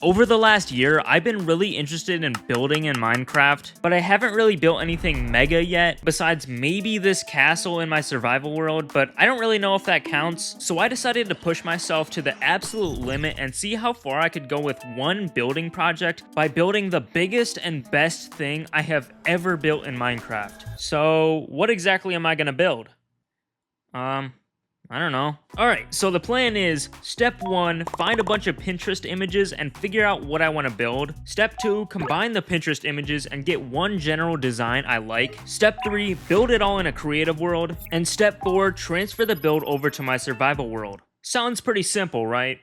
Over the last year, I've been really interested in building in Minecraft, but I haven't really built anything mega yet, besides maybe this castle in my survival world, but I don't really know if that counts, so I decided to push myself to the absolute limit and see how far I could go with one building project by building the biggest and best thing I have ever built in Minecraft. So, what exactly am I gonna build? I don't know. Alright, so the plan is, step 1, find a bunch of Pinterest images and figure out what I want to build. Step 2, combine the Pinterest images and get one general design I like. Step 3, build it all in a creative world. And step 4, transfer the build over to my survival world. Sounds pretty simple, right?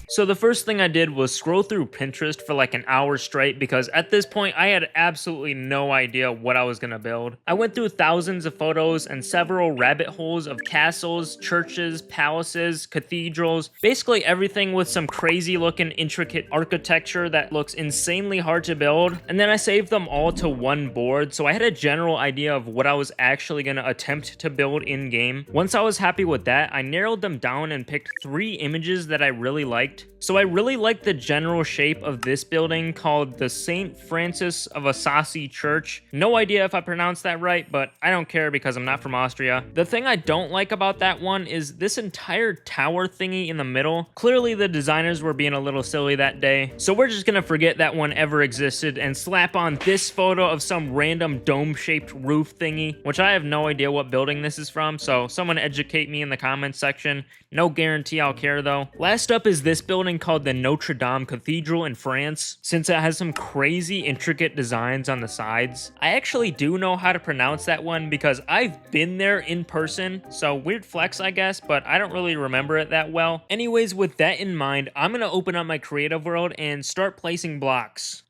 So the first thing I did was scroll through Pinterest for like an hour straight because at this point I had absolutely no idea what I was gonna build. I went through thousands of photos and several rabbit holes of castles, churches, palaces, cathedrals, basically everything with some crazy looking intricate architecture that looks insanely hard to build. And then I saved them all to one board so I had a general idea of what I was actually gonna attempt to build in game. Once I was happy with that, I narrowed them down and picked 3 images that I really liked. So I really like the general shape of this building called the St. Francis of Assisi Church. No idea if I pronounced that right, but I don't care because I'm not from Austria. The thing I don't like about that one is this entire tower thingy in the middle. Clearly the designers were being a little silly that day, so we're just gonna forget that one ever existed and slap on this photo of some random dome-shaped roof thingy, which I have no idea what building this is from, so someone educate me in the comments section. No guarantee I'll care though. Last up is this building called the Notre Dame Cathedral in France, since it has some crazy intricate designs on the sides. I actually do know how to pronounce that one because I've been there in person, so weird flex I guess, but I don't really remember it that well. Anyways, with that in mind, I'm gonna open up my creative world and start placing blocks.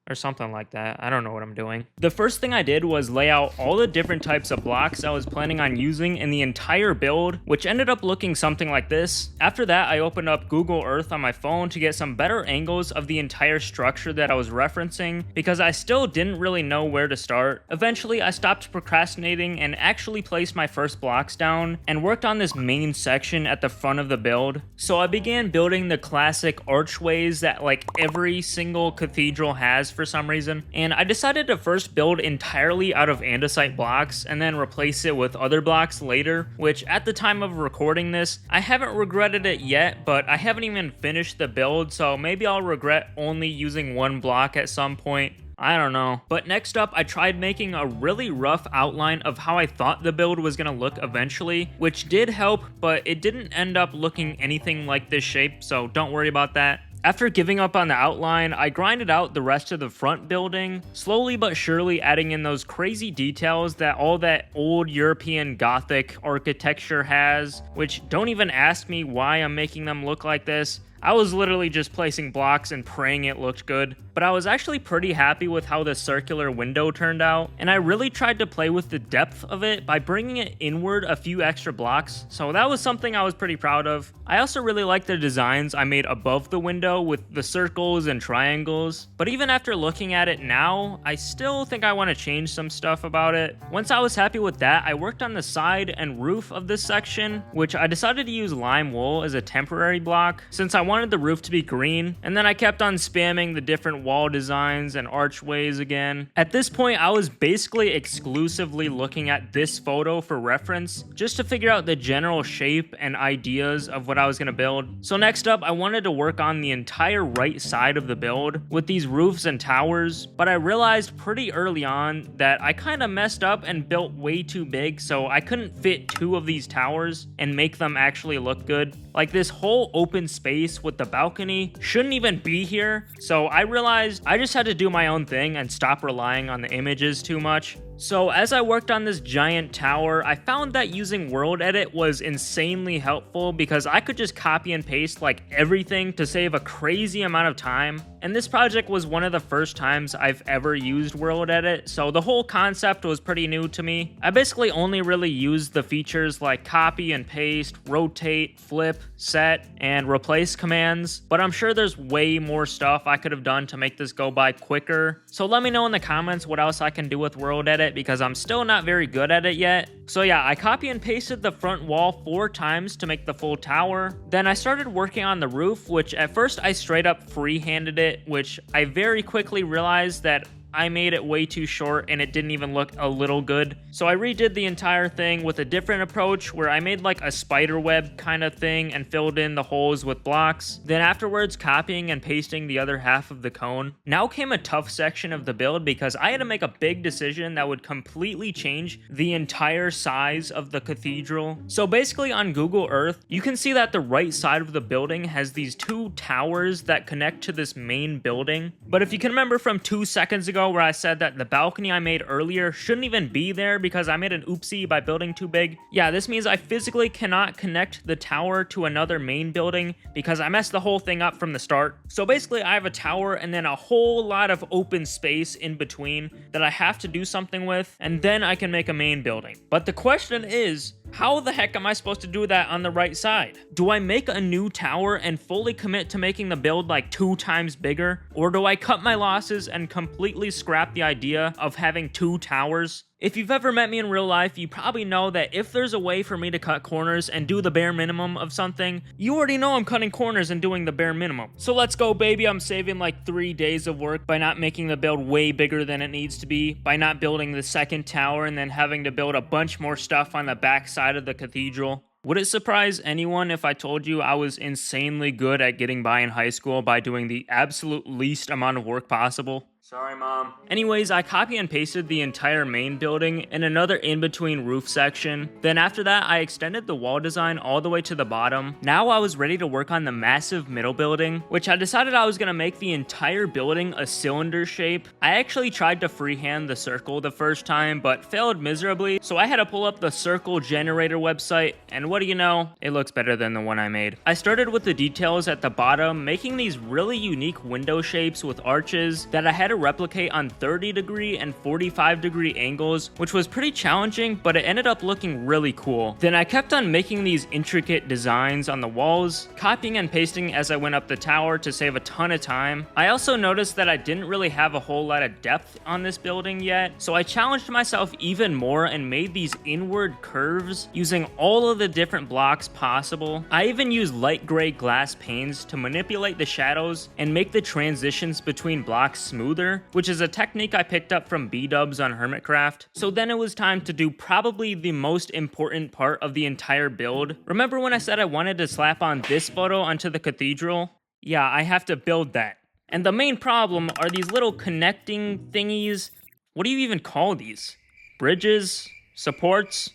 Or something like that. I don't know what I'm doing. The first thing I did was lay out all the different types of blocks I was planning on using in the entire build, which ended up looking something like this. After that, I opened up Google Earth on my phone to get some better angles of the entire structure that I was referencing, because I still didn't really know where to start. Eventually, I stopped procrastinating and actually placed my first blocks down and worked on this main section at the front of the build. So I began building the classic archways that like every single cathedral has for some reason, and I decided to first build entirely out of andesite blocks and then replace it with other blocks later, which at the time of recording this, I haven't regretted it yet, but I haven't even finished the build, so maybe I'll regret only using one block at some point. I don't know. But next up, I tried making a really rough outline of how I thought the build was gonna look eventually, which did help, but it didn't end up looking anything like this shape, so don't worry about that. After giving up on the outline, I grinded out the rest of the front building, slowly but surely adding in those crazy details that all that old European Gothic architecture has, which don't even ask me why I'm making them look like this. I was literally just placing blocks and praying it looked good, but I was actually pretty happy with how the circular window turned out, and I really tried to play with the depth of it by bringing it inward a few extra blocks, so that was something I was pretty proud of. I also really liked the designs I made above the window with the circles and triangles, but even after looking at it now, I still think I want to change some stuff about it. Once I was happy with that, I worked on the side and roof of this section, which I decided to use lime wool as a temporary block, since I wanted the roof to be green, and then I kept on spamming the different wall designs and archways again. At this point, I was basically exclusively looking at this photo for reference, just to figure out the general shape and ideas of what I was going to build. So next up, I wanted to work on the entire right side of the build with these roofs and towers, but I realized pretty early on that I kind of messed up and built way too big, so I couldn't fit 2 of these towers and make them actually look good. Like this whole open space with the balcony shouldn't even be here, so I realized I just had to do my own thing and stop relying on the images too much. So as I worked on this giant tower, I found that using World Edit was insanely helpful because I could just copy and paste like everything to save a crazy amount of time. and this project was one of the first times I've ever used World Edit, so the whole concept was pretty new to me. I basically only really used the features like copy and paste, rotate, flip, set, and replace commands, but I'm sure there's way more stuff I could have done to make this go by quicker. So let me know in the comments what else I can do with World Edit, because I'm still not very good at it yet. So yeah, I copy and pasted the front wall 4 times to make the full tower. Then I started working on the roof, which at first I straight up freehanded it, which I very quickly realized that I made it way too short and it didn't even look a little good. So I redid the entire thing with a different approach where I made like a spider web kind of thing and filled in the holes with blocks. Then afterwards, copying and pasting the other half of the cone. Now came a tough section of the build because I had to make a big decision that would completely change the entire size of the cathedral. So basically on Google Earth, you can see that the right side of the building has these 2 towers that connect to this main building. But if you can remember from 2 seconds ago, where I said that the balcony I made earlier shouldn't even be there because I made an oopsie by building too big. Yeah, this means I physically cannot connect the tower to another main building because I messed the whole thing up from the start. So basically I have a tower and then a whole lot of open space in between that I have to do something with, and then I can make a main building. But the question is, how the heck am I supposed to do that on the right side? Do I make a new tower and fully commit to making the build like 2 times bigger? Or do I cut my losses and completely scrap the idea of having 2 towers? If you've ever met me in real life, you probably know that if there's a way for me to cut corners and do the bare minimum of something, you already know I'm cutting corners and doing the bare minimum. So let's go, baby. I'm saving like 3 days of work by not making the build way bigger than it needs to be, by not building the second tower and then having to build a bunch more stuff on the back side of the cathedral. Would it surprise anyone if I told you I was insanely good at getting by in high school by doing the absolute least amount of work possible? Sorry, Mom. Anyways, I copy and pasted the entire main building and another in-between roof section. Then after that, I extended the wall design all the way to the bottom. Now I was ready to work on the massive middle building, which I decided I was going to make the entire building a cylinder shape. I actually tried to freehand the circle the first time, but failed miserably, so I had to pull up the circle generator website, and what do you know? It looks better than the one I made. I started with the details at the bottom, making these really unique window shapes with arches that I had to replicate on 30-degree and 45-degree angles, which was pretty challenging, but it ended up looking really cool. Then I kept on making these intricate designs on the walls, copying and pasting as I went up the tower to save a ton of time. I also noticed that I didn't really have a whole lot of depth on this building yet, so I challenged myself even more and made these inward curves using all of the different blocks possible. I even used light gray glass panes to manipulate the shadows and make the transitions between blocks smoother, which is a technique I picked up from B-dubs on Hermitcraft. So then it was time to do probably the most important part of the entire build. Remember when I said I wanted to slap on this photo onto the cathedral? Yeah, I have to build that. And the main problem are these little connecting thingies. What do you even call these? Bridges? Supports?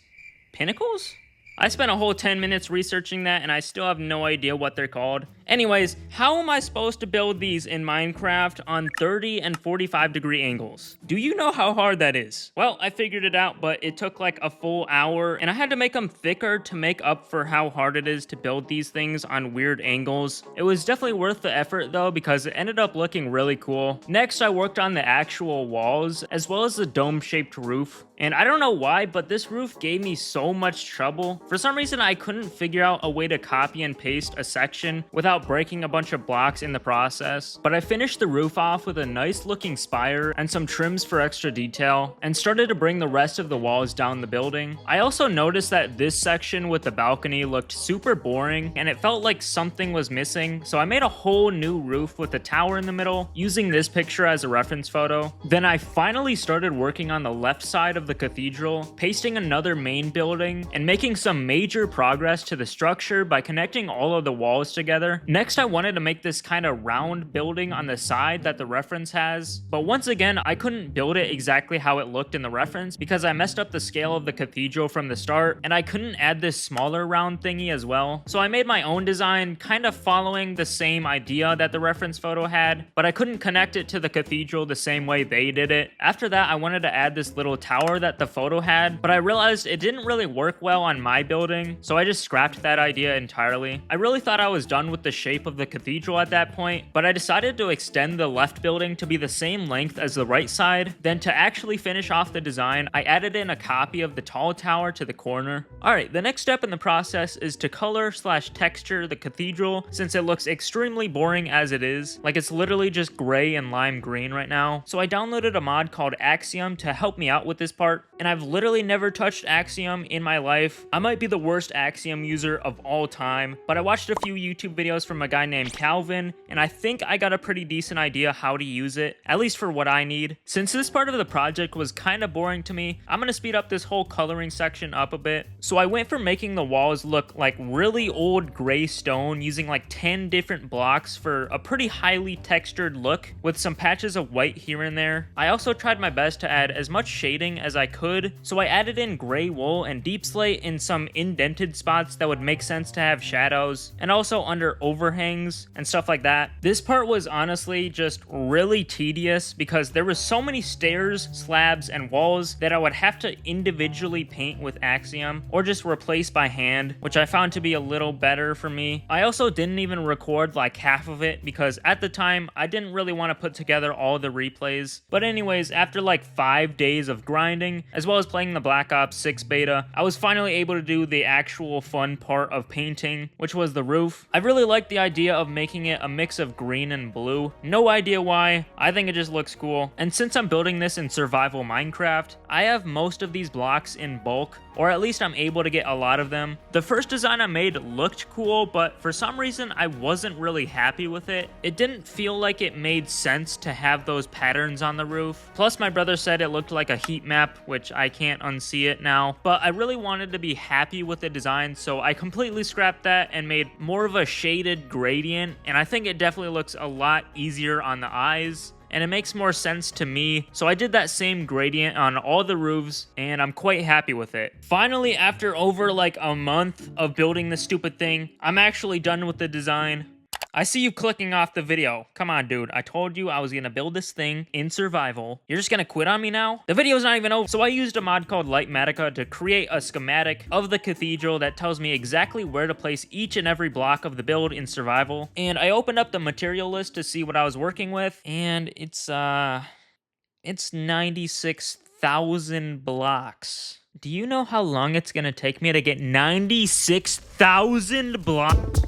Pinnacles? I spent a whole 10 minutes researching that and I still have no idea what they're called. Anyways, how am I supposed to build these in Minecraft on 30 and 45-degree angles? Do you know how hard that is? Well, I figured it out, but it took like a full hour and I had to make them thicker to make up for how hard it is to build these things on weird angles. It was definitely worth the effort though, because it ended up looking really cool. Next, I worked on the actual walls as well as the dome-shaped roof. And I don't know why, but this roof gave me so much trouble. For some reason, I couldn't figure out a way to copy and paste a section without breaking a bunch of blocks in the process. But I finished the roof off with a nice looking spire and some trims for extra detail, and started to bring the rest of the walls down the building. I also noticed that this section with the balcony looked super boring, and it felt like something was missing, so I made a whole new roof with a tower in the middle, using this picture as a reference photo. Then I finally started working on the left side of the cathedral, pasting another main building, and making some major progress to the structure by connecting all of the walls together. Next, I wanted to make this kind of round building on the side that the reference has, but once again, I couldn't build it exactly how it looked in the reference because I messed up the scale of the cathedral from the start, and I couldn't add this smaller round thingy as well. So I made my own design, kind of following the same idea that the reference photo had, but I couldn't connect it to the cathedral the same way they did it. After that, I wanted to add this little tower that the photo had, but I realized it didn't really work well on my building, so I just scrapped that idea entirely. I really thought I was done with the shape of the cathedral at that point, but I decided to extend the left building to be the same length as the right side. Then to actually finish off the design, I added in a copy of the tall tower to the corner. Alright, the next step in the process is to color/texture the cathedral, since it looks extremely boring as it is. Like, it's literally just gray and lime green right now. So I downloaded a mod called Axiom to help me out with this part, and I've literally never touched Axiom in my life. I might be the worst Axiom user of all time, but I watched a few YouTube videos from a guy named Calvin, and I think I got a pretty decent idea how to use it, at least for what I need. Since this part of the project was kind of boring to me, I'm gonna speed up this whole coloring section up a bit. So I went for making the walls look like really old gray stone using like 10 different blocks for a pretty highly textured look with some patches of white here and there. I also tried my best to add as much shading as I could, so I added in gray wool and deep slate in some indented spots that would make sense to have shadows, and also under overhangs and stuff like that. This part was honestly just really tedious because there were so many stairs, slabs, and walls that I would have to individually paint with Axiom or just replace by hand, which I found to be a little better for me. I also didn't even record like half of it because at the time I didn't really want to put together all the replays. But anyways, after like 5 days of grinding, as well as playing the Black Ops 6 beta, I was finally able to do the actual fun part of painting, which was the roof. I really liked the idea of making it a mix of green and blue. No idea why, I think it just looks cool. And since I'm building this in survival Minecraft, I have most of these blocks in bulk, or at least I'm able to get a lot of them. The first design I made looked cool, but for some reason I wasn't really happy with it. It didn't feel like it made sense to have those patterns on the roof. Plus my brother said it looked like a heat map, which I can't unsee it now. But I really wanted to be happy with the design, so I completely scrapped that and made more of a shaded gradient, and I think it definitely looks a lot easier on the eyes, and it makes more sense to me. So I did that same gradient on all the roofs, and I'm quite happy with it. Finally, after over like a month of building this stupid thing, I'm actually done with the design. I see you clicking off the video. Come on, dude. I told you I was gonna build this thing in survival. You're just gonna quit on me now? The video's not even over. So I used a mod called Lightmatica to create a schematic of the cathedral that tells me exactly where to place each and every block of the build in survival. And I opened up the material list to see what I was working with, and it's 96,000 blocks. Do you know how long it's gonna take me to get 96,000 blocks?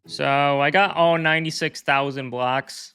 So I got all 96,000 blocks.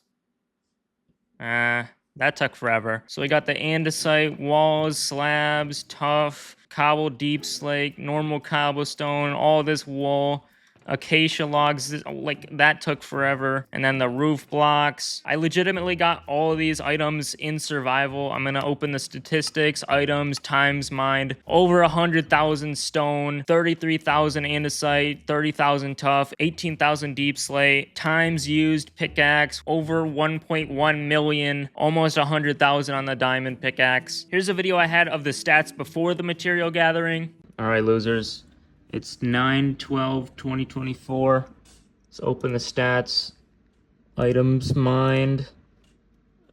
That took forever. So we got the andesite, walls, slabs, tough, cobble deep slate, normal cobblestone, all this wool, acacia logs, like that took forever. And then the roof blocks. I legitimately got all of these items in survival. I'm gonna open the statistics, items, times mined, over 100,000 stone, 33,000 andesite, 30,000 tough, 18,000 deep slate, times used pickaxe, over 1.1 million, almost 100,000 on the diamond pickaxe. Here's a video I had of the stats before the material gathering. All right, losers. It's 9/12/2024. Let's open the stats. Items mined.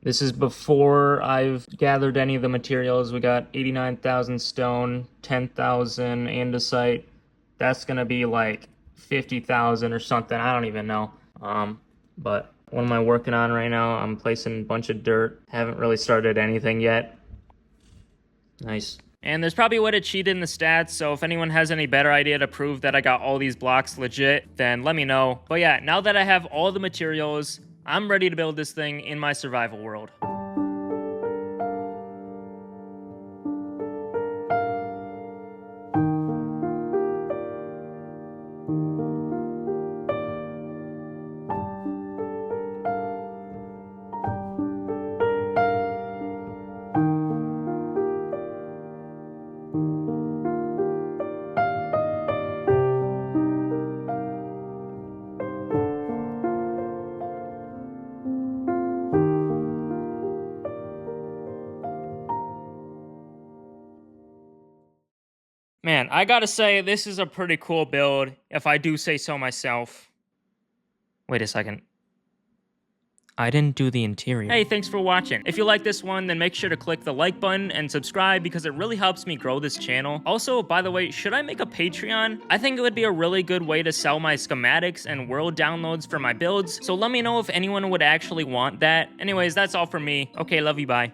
This is before I've gathered any of the materials. We got 89,000 stone, 10,000 andesite. That's gonna be like 50,000 or something. I don't even know. But what am I working on right now? I'm placing a bunch of dirt. Haven't really started anything yet. Nice. And there's probably a way to cheat in the stats, so if anyone has any better idea to prove that I got all these blocks legit, then let me know. But yeah, now that I have all the materials, I'm ready to build this thing in my survival world. Man, I gotta say, this is a pretty cool build, if I do say so myself. Wait a second. I didn't do the interior. Hey, thanks for watching. If you like this one, then make sure to click the like button and subscribe because it really helps me grow this channel. Also, by the way, should I make a Patreon? I think it would be a really good way to sell my schematics and world downloads for my builds, so let me know if anyone would actually want that. Anyways, that's all from me. Okay, love you, bye.